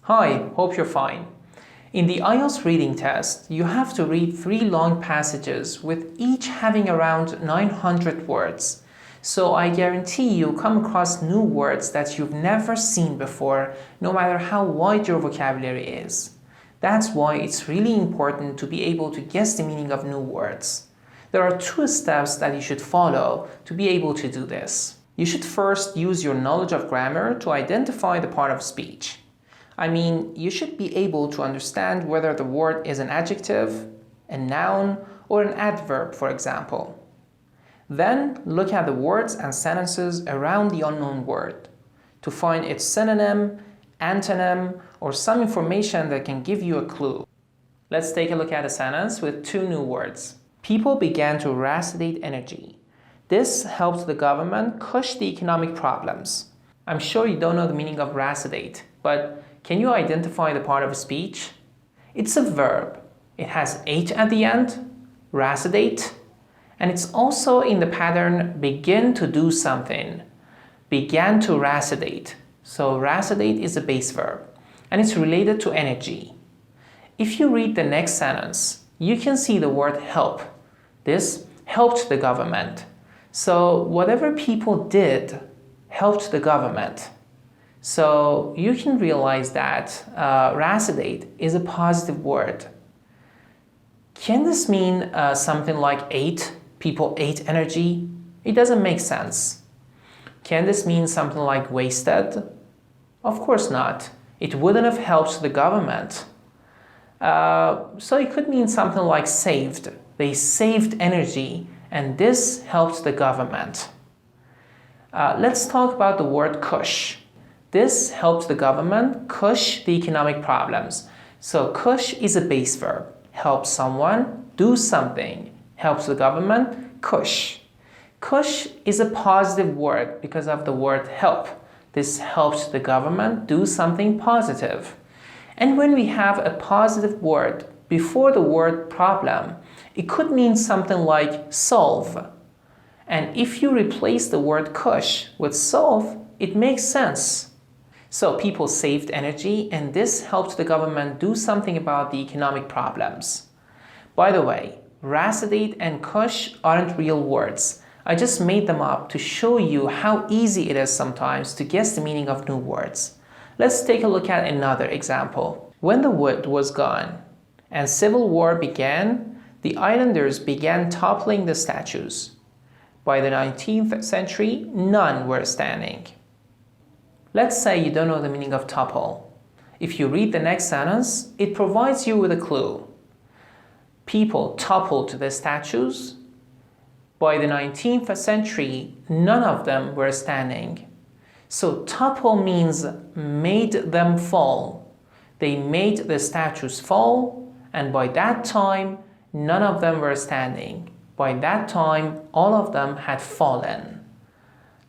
Hi, hope you're fine. In the IELTS reading test, you have to read 3 long passages with each having around 900 words. So I guarantee you'll come across new words that you've never seen before, no matter how wide your vocabulary is. That's why it's really important to be able to guess the meaning of new words. There are 2 steps that you should follow to be able to do this. You should first use your knowledge of grammar to identify the part of speech. I mean, you should be able to understand whether the word is an adjective, a noun, or an adverb, for example. Then look at the words and sentences around the unknown word to find its synonym, antonym, or some information that can give you a clue. Let's take a look at a sentence with 2 new words. People began to rationate energy. This helped the government cushion the economic problems. I'm sure you don't know the meaning of rationate, but can you identify the part of speech? It's a verb. It has H at the end, rationate, and it's also in the pattern begin to do something. Began to rationate. So rationate is a base verb, and it's related to energy. If you read the next sentence, you can see the word help. This helped the government. So whatever people did helped the government. So you can realize that rationate is a positive word. Can this mean something like ate? People ate energy? It doesn't make sense. Can this mean something like wasted? Of course not. It wouldn't have helped the government. So it could mean something like saved. They saved energy, and this helped the government. Let's talk about the word Kush. This helped the government cushion the economic problems. So Kush is a base verb. Help someone do something. Helps the government Kush. Kush is a positive word because of the word help. This helps the government do something positive. And when we have a positive word before the word problem, it could mean something like solve. And if you replace the word Kush with solve, it makes sense. So people saved energy, and this helped the government do something about the economic problems. By the way, rationate and Kush aren't real words. I just made them up to show you how easy it is sometimes to guess the meaning of new words. Let's take a look at another example. When the wood was gone and civil war began, the islanders began toppling the statues. By the 19th century, none were standing. Let's say you don't know the meaning of topple. If you read the next sentence, it provides you with a clue. People toppled the statues. By the 19th century, none of them were standing. So topple means made them fall. They made the statues fall, and by that time, none of them were standing. By that time, all of them had fallen.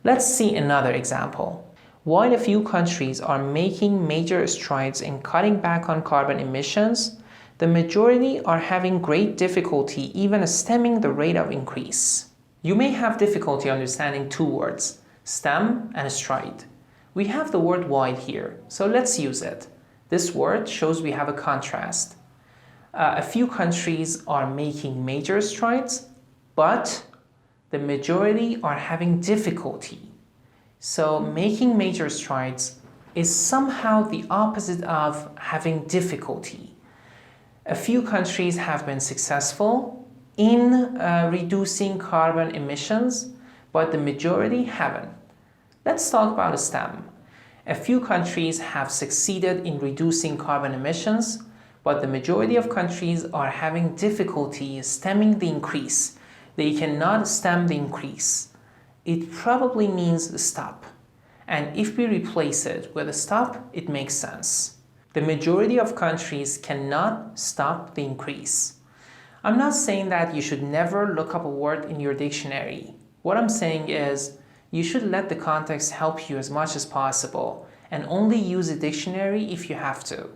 Let's see another example. While a few countries are making major strides in cutting back on carbon emissions, the majority are having great difficulty even stemming the rate of increase. You may have difficulty understanding 2 words, stem and stride. We have the word wide here, so let's use it. This word shows we have a contrast. A few countries are making major strides, but the majority are having difficulty. So making major strides is somehow the opposite of having difficulty. A few countries have been successful in reducing carbon emissions, but the majority haven't. Let's talk about a stem. A few countries have succeeded in reducing carbon emissions, but the majority of countries are having difficulty stemming the increase. They cannot stem the increase. It probably means stop. And if we replace it with a stop, it makes sense. The majority of countries cannot stop the increase. I'm not saying that you should never look up a word in your dictionary. What I'm saying is you should let the context help you as much as possible and only use a dictionary if you have to.